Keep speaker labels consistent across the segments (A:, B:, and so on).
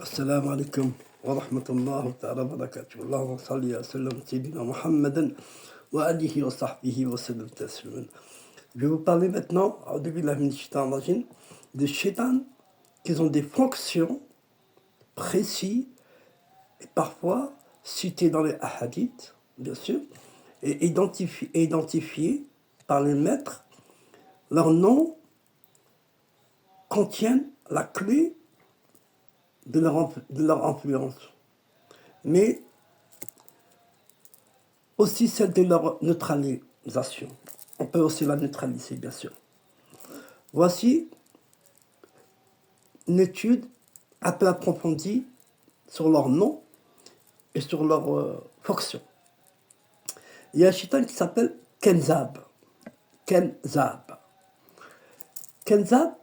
A: السلام عليكم ورحمة الله تعالى وبركاته. اللهم صل وسلم سيدنا محمد وآله وصحبه وسلم تسليما. Je vais vous parler maintenant, au début de la méditation, des shaitan qui ont des fonctions précises et parfois citées dans les hadiths, bien sûr, et identifiées par les maîtres. Leurs noms contiennent la clé de leur influence, mais aussi celle de leur neutralisation. On peut aussi la neutraliser, bien sûr. Voici une étude un peu approfondie sur leur nom et sur leur fonction. Il y a un shaitan qui s'appelle Kenzab. Kenzab,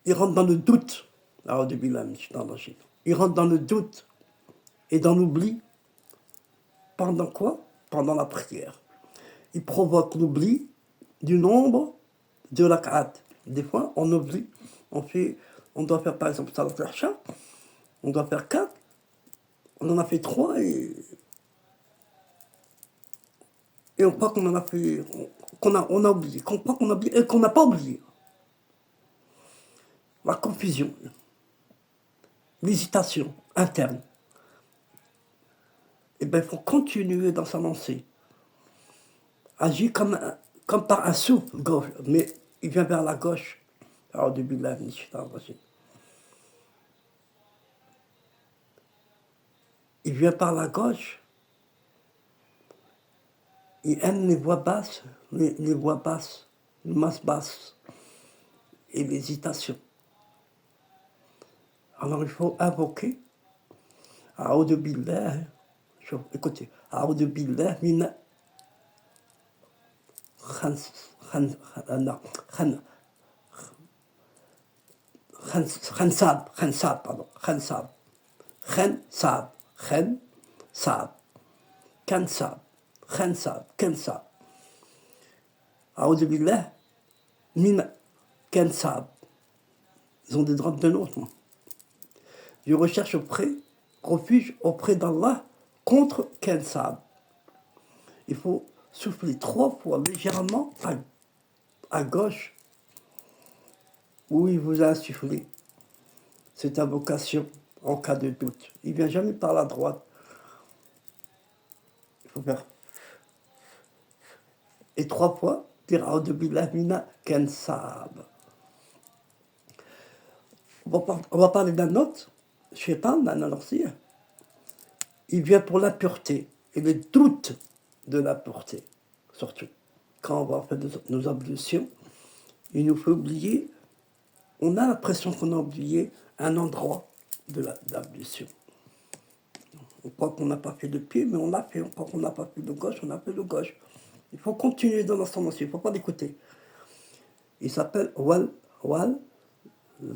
A: il rentre dans le doute. Alors, au début, là, il rentre dans le doute et dans l'oubli. Pendant quoi? Pendant la prière. Il provoque l'oubli du nombre de rak'at. Des fois, on oublie. On doit faire, par exemple, salat al-isha. On doit faire 4. On en a fait 3 et on croit qu'on en a fait... on a oublié. Qu'on croit qu'on a oublié et qu'on n'a pas oublié. La confusion. L'hésitation interne. Eh bien, il faut continuer dans sa lancée. Agir comme par un souffle gauche, mais il vient vers la gauche. Alors, au début de la vie, il vient par la gauche. Il aime les voix basses, les voix basses, les masses basses et l'hésitation. Alors, il faut invoquer. A'udhu billah. Écoutez. A'udhu billah min Khansab. A'udhu billah min Khansab. Ils ont des droits de l'autre. Je recherche refuge auprès d'Allah contre Khansab. Il faut souffler 3 fois légèrement à gauche où il vous a insufflé cette invocation en cas de doute. Il ne vient jamais par la droite. Il faut faire. Et 3 fois, dire A'udhu billahi mina Khansab. On va parler d'un autre shaitan, d'un ancien. Il vient pour la pureté et le doute de la pureté, surtout. Quand on va faire nos ablutions, il nous fait oublier, on a l'impression qu'on a oublié un endroit de l'ablution. On croit qu'on n'a pas fait de pied, mais on l'a fait. On croit qu'on n'a pas fait de gauche, on a fait de gauche. Il faut continuer dans l'ensemble, il ne faut pas l'écouter. Il s'appelle Wailan. Il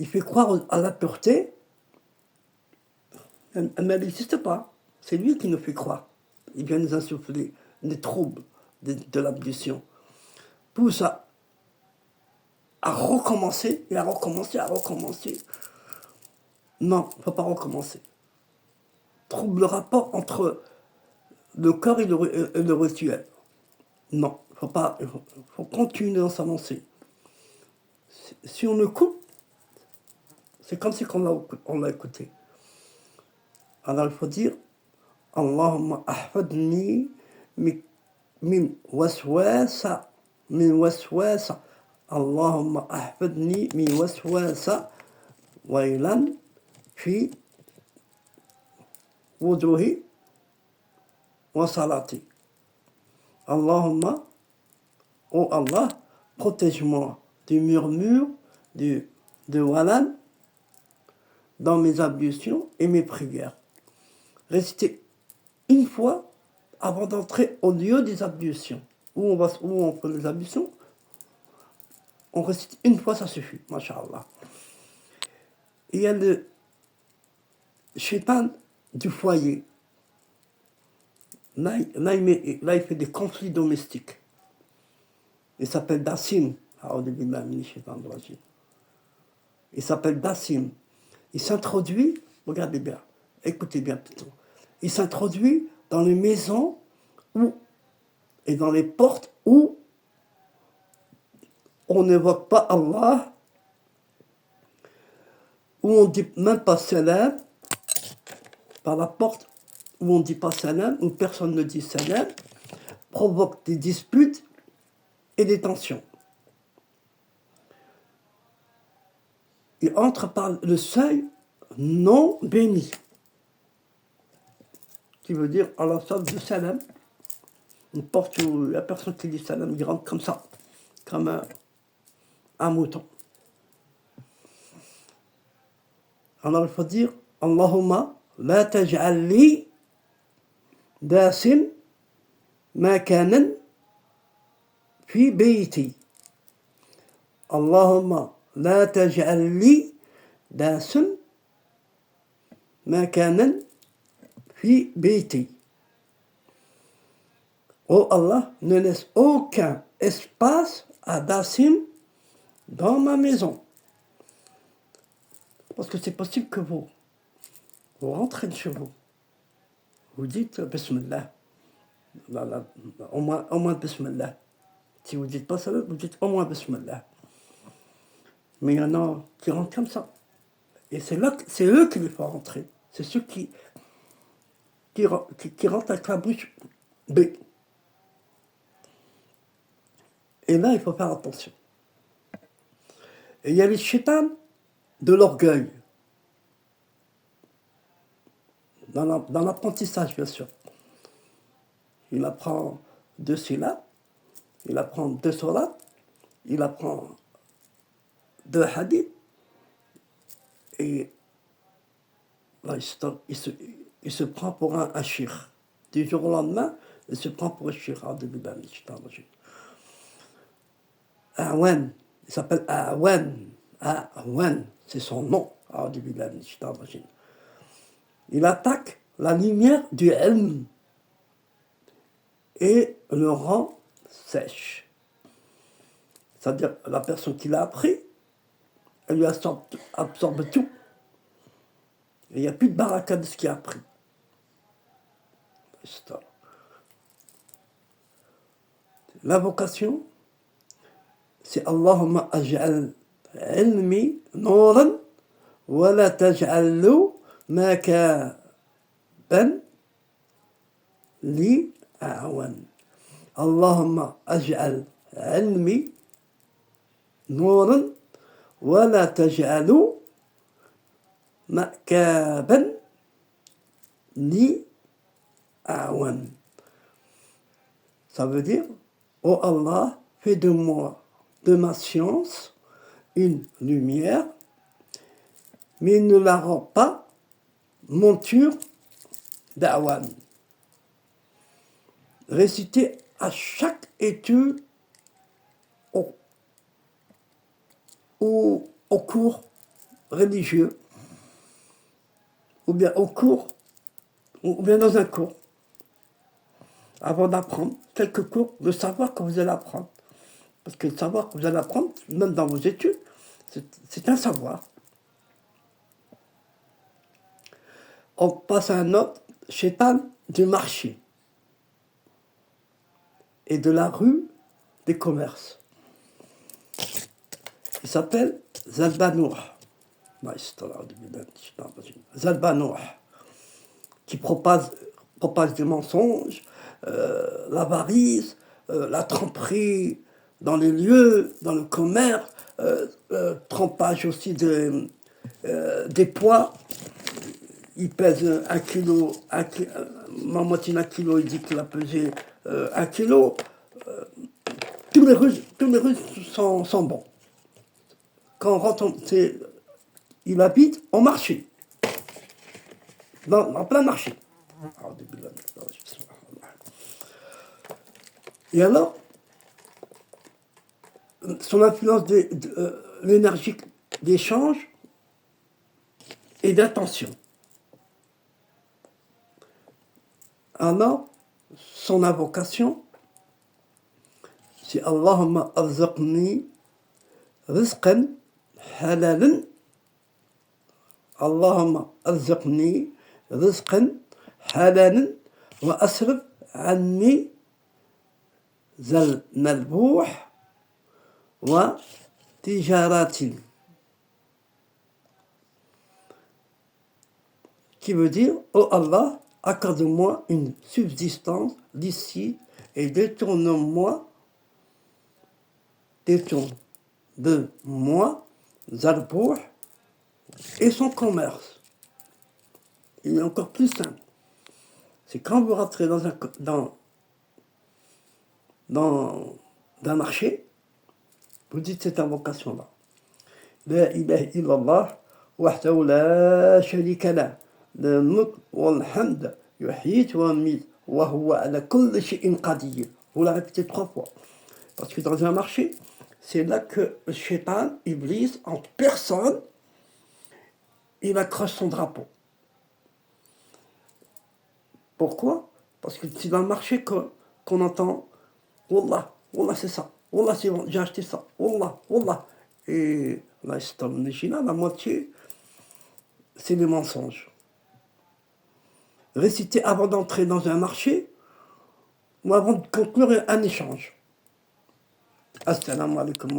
A: fait croire à la pureté, mais elle n'existe pas. C'est lui qui nous fait croire. Il vient nous insuffler les troubles de l'ablution. Pousse à recommencer, et à recommencer. Non, il ne faut pas recommencer. Trouble le rapport entre le corps et le rituel. Non, il faut continuer dans sa lancée. Si on le coupe, c'est comme si on l'a écouté. Alors il faut dire Allahumma ahfadni min waswasa. Allahumma ahfadni min waswasa wailan fi wuduhi wa salati. Allahumma, oh Allah, protège-moi du murmure, de walan dans mes ablutions et mes prières. Réciter une fois avant d'entrer au lieu des ablutions. Où on fait les ablutions, on récite une fois, ça suffit, masha'Allah. Il y a le shaitan du foyer. Là, il fait des conflits domestiques. Il s'appelle Dassim. Il s'appelle Dassim. Il s'introduit, regardez bien, écoutez bien plutôt. Il s'introduit dans les maisons où, et dans les portes où on n'évoque pas Allah, où on ne dit même pas salam, par la porte où on ne dit pas salam, où personne ne dit salam, provoque des disputes et des tensions. Il entre par le seuil non béni, qui veut dire à la sorte de salam, une porte où la personne qui dit salam, il rentre comme ça, comme un mouton. Alors il faut dire Allahumma la taj'al li dasim makanan fi bayti. Allahumma la taj'al li dasim makanan fi bayti. Oh Allah, ne laisse aucun espace à Dasim dans ma maison. Parce que c'est possible que vous rentrez chez vous. Vous dites Bismillah. Au moins Bismillah. Si vous ne dites pas ça, vous dites au moins Bismillah. Mais il y en a qui rentrent comme ça. Et c'est eux qu'il faut rentrer. C'est ceux qui rentrent avec la bouche B. Et là, il faut faire attention. Et il y a les chétans de l'orgueil. Dans l'apprentissage, bien sûr. Il apprend 2 syllabes, il apprend 2 sourates, il apprend 2 hadiths, et là, il se prend pour un shir. Du jour au lendemain, il se prend pour un shir. Awan, il s'appelle Awan. Awan, c'est son nom. Il attaque la lumière du ilm et le rend sèche. C'est-à-dire, la personne qui l'a appris, elle lui absorbe tout. Et il n'y a plus de baraka de ce qu'il a appris. La vocation, c'est Allahumma aj'al ilmi nuran wa la taj'allu makaban li a'wan. Allahumma aj'al ilmi nuran wa la taj'allu makaban li a'wan. Ça veut dire, oh Allah, fais de moi, de ma science, une lumière, mais ne la rends pas monture d'Awan. Réciter à chaque étude au cours religieux, ou bien au cours, ou bien dans un cours, avant d'apprendre, quelques cours, de savoir que vous allez apprendre. Parce que le savoir que vous allez apprendre, même dans vos études, c'est un savoir. On passe à un autre, Shaitan du marché et de la rue des commerces. Il s'appelle Zalbanouh. Zalbanouh, qui propage des mensonges, l'avarice, la tromperie dans les lieux, dans le commerce, trompage aussi des poids. Il pèse 1 kilo, Mamoutine 1 kilo, il dit qu'il a pesé 1 kilo. Tous les Russes sont bons. Quand on rentre, il habite au marché, dans plein marché. Et alors, son influence de l'énergie d'échange et d'attention. Alors, son invocation, c'est Allahumma arzuqni rizqan halalan. Allahumma arzuqni rizqan halalan wa asrif anni zal malbouh wa tijaratin. Qui veut dire, oh Allah, accorde-moi une subsistance d'ici et détourne-moi Zalbouh et son commerce. Il est encore plus simple. C'est quand vous rentrez dans un marché, vous dites cette invocation-là. La ilaha illallah, wahdahu la sharika lah, le mulk wal hamd, yuhyit wa yumit, wa huwa ala kulli shay'in qadir. Vous la répétez 3 fois. Parce que dans un marché, c'est là que le shaitan, Iblis, en personne, il accroche son drapeau. Pourquoi? Parce que c'est dans le marché qu'on entend Wallah, Wallah c'est ça, Wallah c'est bon, j'ai acheté ça, Wallah, Wallah. Et là, la moitié, c'est les mensonges. Réciter avant d'entrer dans un marché ou avant de conclure un échange. Assalamu alaikum.